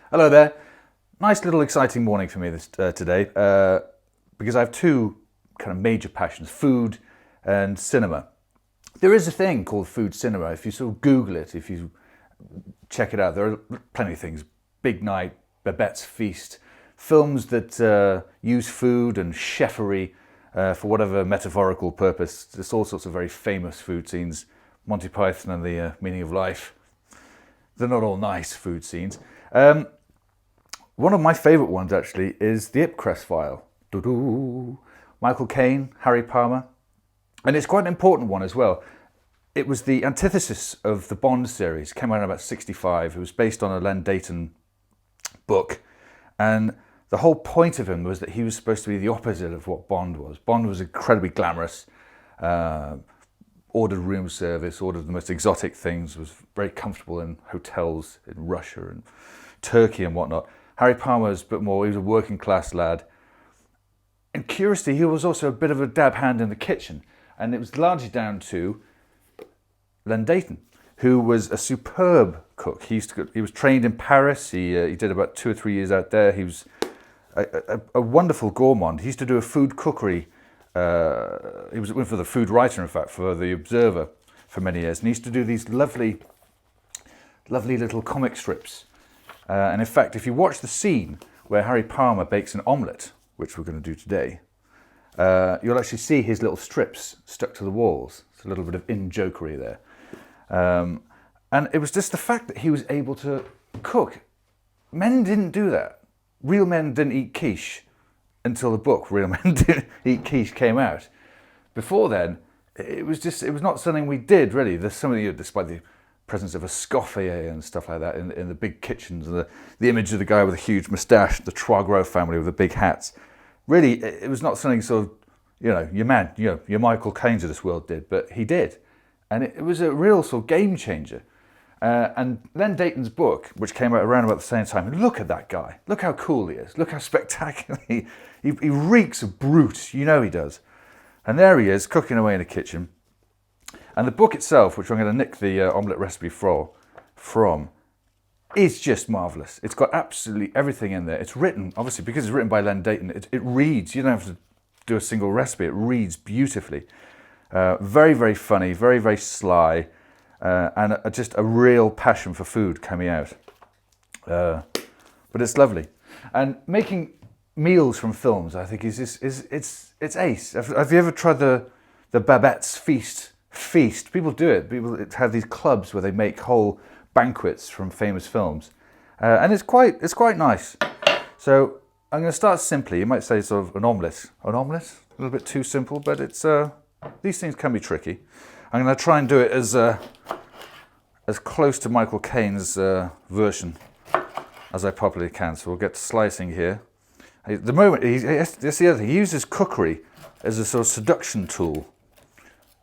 Hello there. Nice little exciting morning for me today because I have two kind of major passions, food and cinema. There is a thing called food cinema. If you sort of Google it, if you check it out, there are plenty of things. Big Night, Babette's Feast, films that use food and chefery for whatever metaphorical purpose. There's all sorts of very famous food scenes. Monty Python and the Meaning of Life. They're not all nice food scenes. One of my favourite ones actually is the Ipress file. Doo-doo. Michael Caine, Harry Palmer. And it's quite an important one as well. It was the antithesis of the Bond series. It came out in about 1965. It was based on a Len Deighton book. And the whole point of him was that he was supposed to be the opposite of what Bond was. Bond was incredibly glamorous, ordered room service, ordered the most exotic things, was very comfortable in hotels in Russia and Turkey and whatnot. Harry Palmer was a bit more, he was a working class lad. And curiously, he was also a bit of a dab hand in the kitchen. And it was largely down to Len Deighton, who was a superb cook. He was trained in Paris. He did about 2 or 3 years out there. He was a wonderful gourmand. He used to do a food cookery. He was for the food writer, in fact, for the Observer for many years. And he used to do these lovely little comic strips. And in fact, if you watch the scene where Harry Palmer bakes an omelette, which we're going to do today, you'll actually see his little strips stuck to the walls. It's a little bit of in-jokery there. And it was just the fact that he was able to cook. Men didn't do that. Real men didn't eat quiche until the book Real Men Didn't Eat Quiche came out. Before then, it was not something we did, really. There's some of you, despite the presence of a Escoffier and stuff like that in the big kitchens, and the image of the guy with a huge moustache, the Trois Gros family with the big hats. Really, it was not something sort of, your Michael Caines of this world did, but he did. And it was a real sort of game changer. And Len Deighton's book, which came out around about the same time, look at that guy. Look how cool he is. Look how spectacular he reeks of brute. You know he does. And there he is, cooking away in the kitchen. And the book itself, which I'm going to nick the omelette recipe from, is just marvellous. It's got absolutely everything in there. It's written, obviously, because it's written by Len Deighton, it reads. You don't have to do a single recipe. It reads beautifully. Very, very funny, very, very sly, and just a real passion for food coming out. But it's lovely. And making meals from films, I think, it's ace. Have you ever tried the Babette's Feast? People do it. People have these clubs where they make whole banquets from famous films, and it's quite nice. So I'm going to start simply. You might say sort of an omelette. An omelette? A little bit too simple, but it's these things can be tricky. I'm going to try and do it as close to Michael Caine's version as I possibly can. So we'll get to slicing here. At the moment, that's the other thing. He uses cookery as a sort of seduction tool,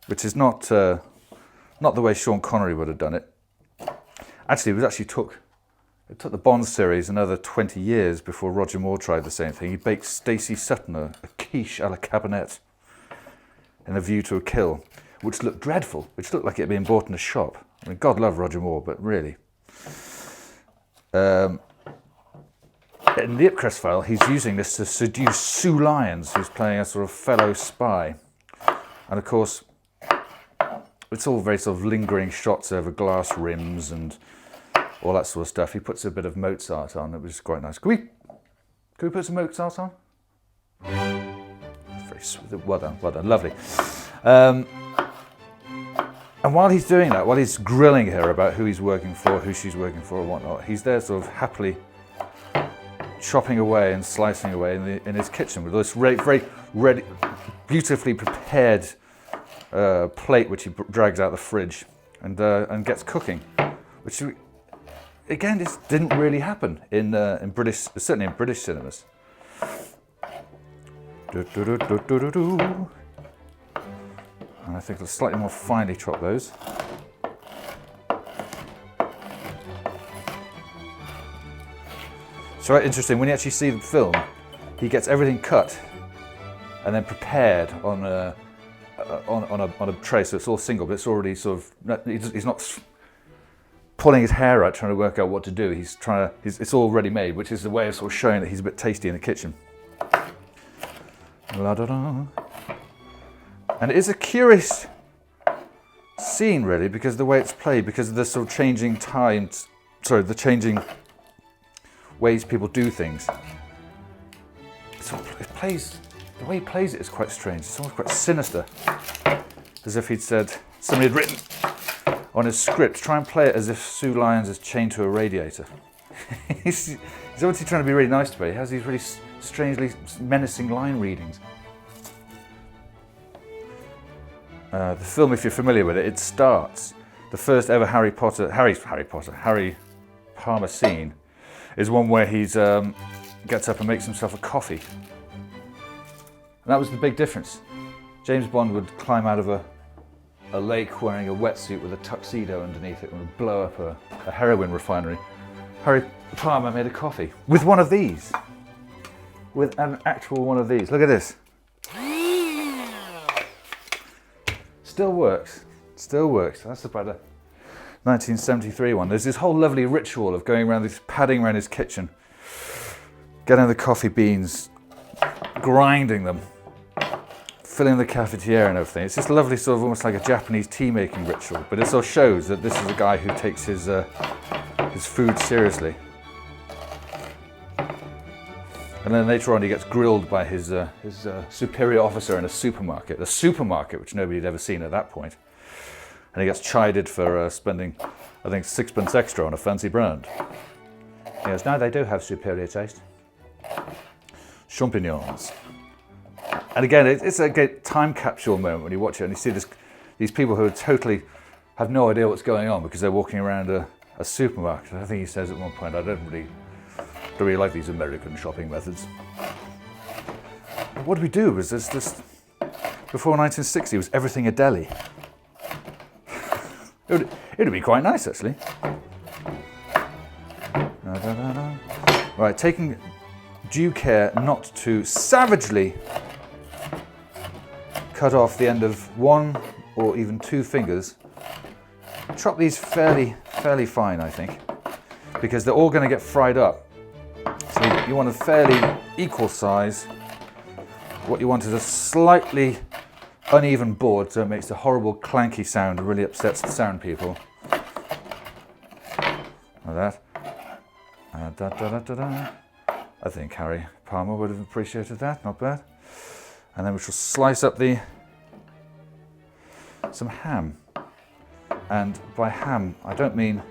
which is not the way Sean Connery would have done it. Actually, it took the Bond series another 20 years before Roger Moore tried the same thing. He baked Stacey Sutton a quiche a la cabinet in A View to a Kill, which looked dreadful, which looked like it had been bought in a shop. I mean, God love Roger Moore, but really. In the Ipress file, he's using this to seduce Sue Lyons, who's playing a sort of fellow spy. And of course, it's all very sort of lingering shots over glass rims and all that sort of stuff. He puts a bit of Mozart on, which is quite nice. Can we put some Mozart on? Very sweet. Well done, lovely. And while he's doing that, while he's grilling her about who he's working for, who she's working for, and whatnot, he's there sort of happily chopping away and slicing away in his kitchen with this very ready, beautifully prepared plate which he drags out the fridge and gets cooking, which again just didn't really happen in British, certainly in British cinemas. And I think I'll slightly more finely chop those. It's very interesting, when you actually see the film, he gets everything cut and then prepared on a tray, so it's all single, but it's already sort of, he's not pulling his hair out, trying to work out what to do. It's all ready made, which is a way of sort of showing that he's a bit tasty in the kitchen. La da da. And it is a curious scene, really, because of the way it's played, because of the sort of changing times, the changing ways people do things. The way he plays it is quite strange. It's almost quite sinister, as if he'd said, somebody had written on his script, try and play it as if Sue Lyons is chained to a radiator. He's obviously trying to be really nice to me. He has these really strangely menacing line readings. The film, if you're familiar with it, it starts, the first ever Harry Palmer scene is one where he gets up and makes himself a coffee. And that was the big difference. James Bond would climb out of a lake wearing a wetsuit with a tuxedo underneath it and would blow up a heroin refinery. Harry Palmer made a coffee with one of these. With an actual one of these. Look at this. Still works. Still works. That's about a 1973 one. There's this whole lovely ritual of going around, padding around his kitchen, getting the coffee beans, grinding them, filling the cafetiere and everything. It's just lovely, sort of almost like a Japanese tea making ritual, but it sort of shows that this is a guy who takes his food seriously. And then later on he gets grilled by his superior officer in a supermarket, which nobody had ever seen at that point. And he gets chided for spending, I think, 6pence extra on a fancy brand. He goes, no, they do have superior taste. Champignons. And again, it's a great time capsule moment when you watch it and you see these people who totally have no idea what's going on because they're walking around a supermarket. I think he says at one point, I don't really like these American shopping methods. What do we do? Was this before 1960? Was everything a deli? It'd be quite nice, actually. Right, taking due care not to savagely cut off the end of one or even two fingers. Chop these fairly fine, I think, because they're all going to get fried up. So you want a fairly equal size. What you want is a slightly uneven board so it makes a horrible clanky sound and really upsets the sound people. Like that. I think Harry Palmer would have appreciated that, not bad. And then we shall slice up some ham. And by ham, I don't mean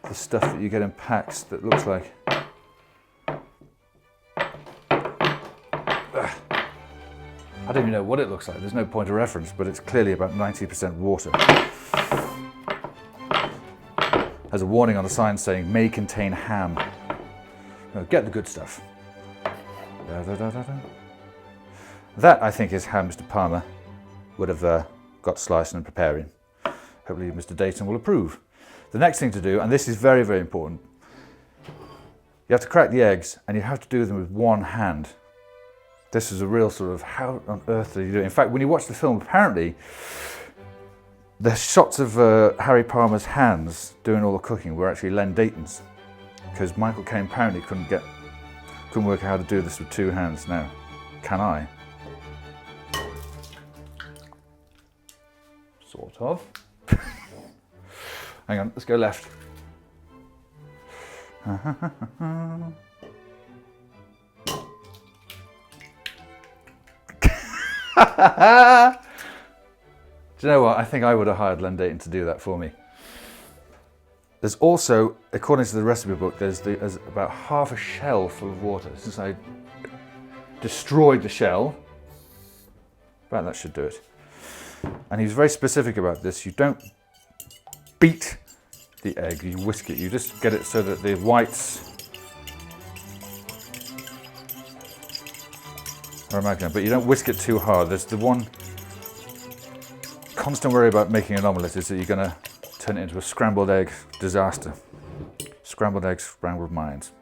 the stuff that you get in packs that looks like I don't even know what it looks like. There's no point of reference, but it's clearly about 90% water. There's a warning on the sign saying, may contain ham. No, get the good stuff. That, I think, is how Mr. Palmer would have got slicing and preparing. Hopefully Mr. Dayton will approve. The next thing to do, and this is very, very important, you have to crack the eggs and you have to do them with one hand. This is a real sort of, how on earth do you do it? In fact, when you watch the film, apparently, the shots of Harry Palmer's hands doing all the cooking were actually Len Dayton's, because Michael Caine apparently couldn't work out how to do this with two hands. Now, can I? Sort of. Hang on, let's go left. Do you know what? I think I would have hired Len Dayton to do that for me. There's also, according to the recipe book, there's about half a shell full of water. Since I destroyed the shell, about that should do it. And he's very specific about this. You don't beat the egg, you whisk it. You just get it so that the whites are amalgamated, but you don't whisk it too hard. There's the one constant worry about making an omelette is that you're going to turn it into a scrambled egg disaster. Scrambled eggs, scrambled minds.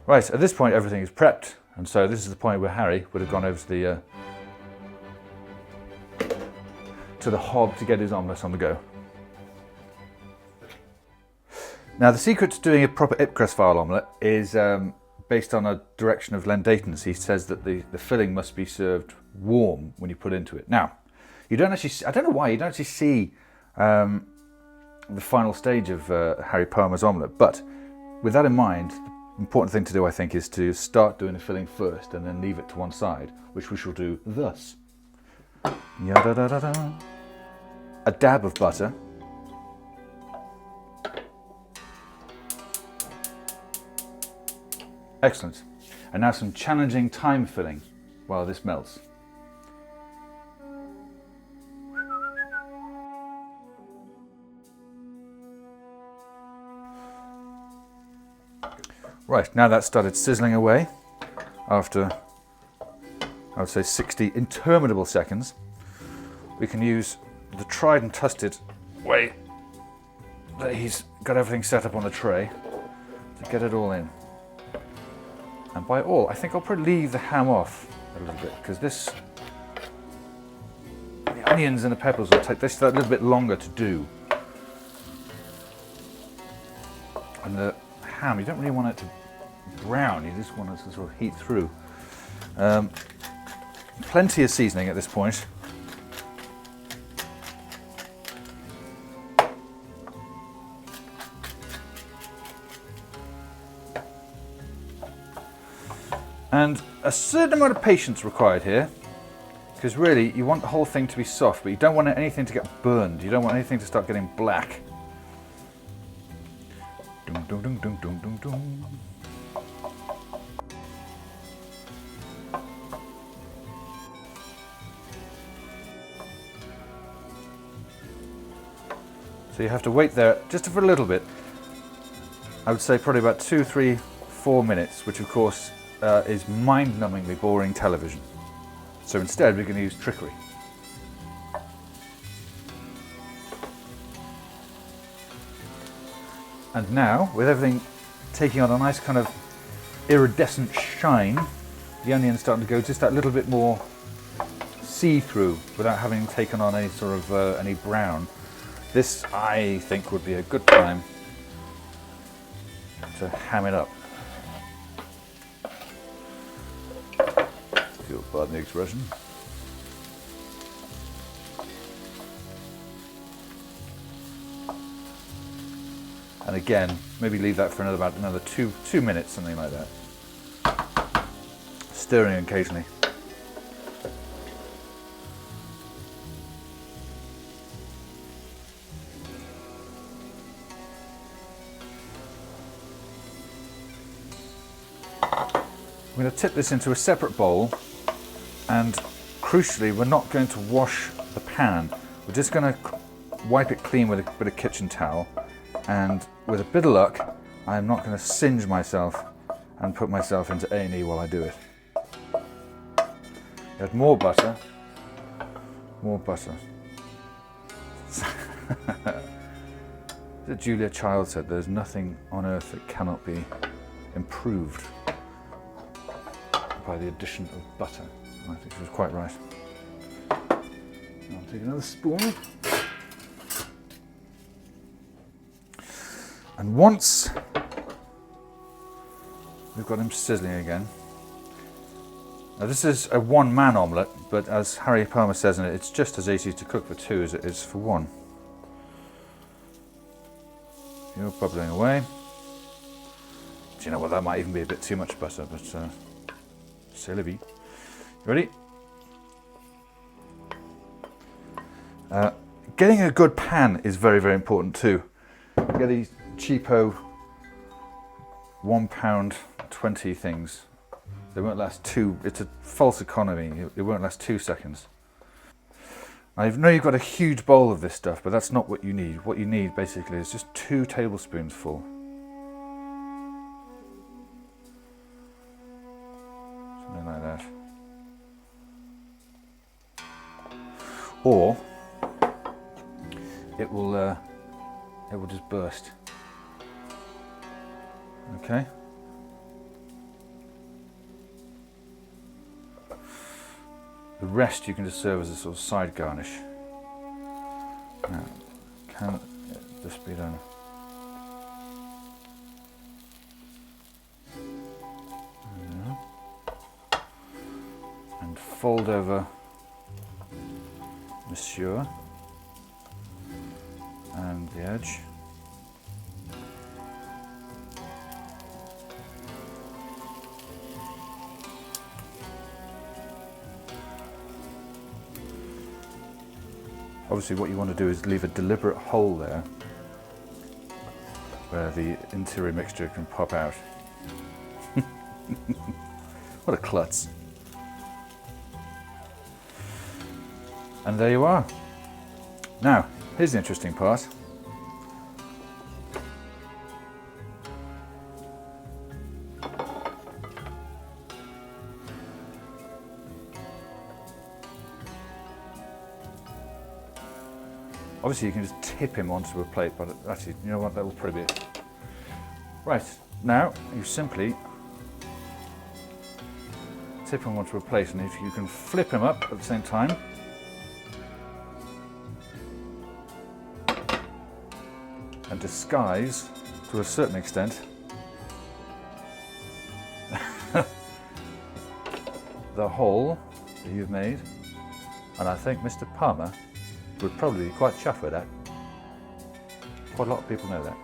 Right, at this point everything is prepped, and so this is the point where Harry would have gone over to the hob to get his omelette on the go. Now, the secret to doing a proper Ipress file omelette is based on a direction of Len Dayton's. He says that the filling must be served warm when you put into it. Now, you don't actually, I don't know why, you don't actually see the final stage of Harry Palmer's omelette, but with that in mind, the important thing to do, I think, is to start doing the filling first and then leave it to one side, which we shall do thus. Yada-da-da-da. A dab of butter. Excellent. And now some challenging time filling while this melts. Right, now that's started sizzling away after, I would say, 60 interminable seconds. We can use the tried and trusted way that he's got everything set up on the tray to get it all in. And by all, I think I'll probably leave the ham off a little bit, because the onions and the peppers will take this a little bit longer to do. And the ham, you don't really want it to brown, you just want it to sort of heat through. Plenty of seasoning at this point. And a certain amount of patience required here, because really you want the whole thing to be soft, but you don't want anything to get burned. You don't want anything to start getting black. Dum, dum, dum, dum, dum, dum, dum. So you have to wait there just for a little bit. I would say probably about 2, 3, 4 minutes, which of course is mind-numbingly boring television. So instead we're going to use trickery. And now, with everything taking on a nice kind of iridescent shine, the onion's starting to go just that little bit more see-through without having taken on any sort of any brown. This, I think, would be a good time to ham it up. If you'll pardon the expression. And again, maybe leave that for another two minutes, something like that. Stirring occasionally. I'm going to tip this into a separate bowl, and crucially, we're not going to wash the pan. We're just going to wipe it clean with a bit of kitchen towel, and with a bit of luck, I'm not going to singe myself and put myself into A&E while I do it. Add more butter. More butter. As Julia Child said, there's nothing on earth that cannot be improved by the addition of butter. I think she was quite right. I'll take another spoon. And once we've got him sizzling again. Now this is a one-man omelette, but as Harry Palmer says in it, it's just as easy to cook for two as it is for one. You're bubbling away. Do you know what, that might even be a bit too much butter, but c'est la vie. You ready? Getting a good pan is very, very important too. You get these cheapo £1.20 things. They won't last it's a false economy. It won't last 2 seconds. I know you've got a huge bowl of this stuff, but that's not what you need. What you need basically is just 2 tablespoons full. Something like that. Or it will just burst. Okay. The rest you can just serve as a sort of side garnish. Now, can this be done? fold over Monsieur and the edge. Obviously what you want to do is leave a deliberate hole there where the interior mixture can pop out. What a klutz. And there you are. Now, here's the interesting part. Obviously you can just tip him onto a plate, but actually, you know what, that will probably be it. Right, now you simply tip him onto a plate, and if you can flip him up at the same time, and disguise, to a certain extent, the hole that you've made, and I think Mr. Palmer would probably be quite chuffed with that. Quite a lot of people know that.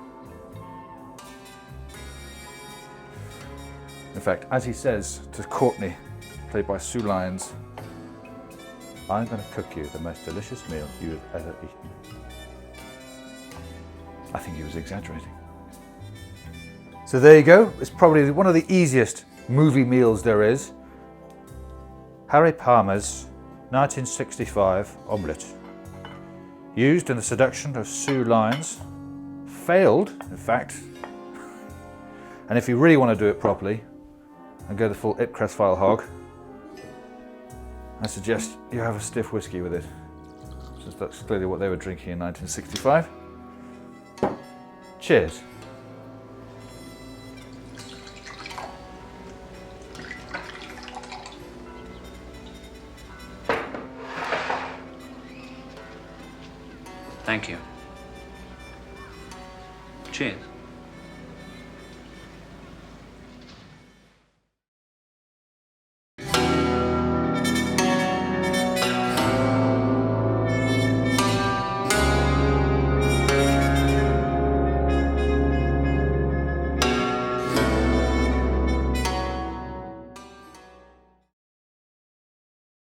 In fact, as he says to Courtney, played by Sue Lyons, I'm going to cook you the most delicious meal you have ever eaten. I think he was exaggerating. So there you go. It's probably one of the easiest movie meals there is. Harry Palmer's 1965 Omelette. Used in the seduction of Sue Lyons. Failed, in fact. And if you really want to do it properly and go the full Ipress file hog, I suggest you have a stiff whiskey with it, since that's clearly what they were drinking in 1965. Cheers. Thank you. Cheers.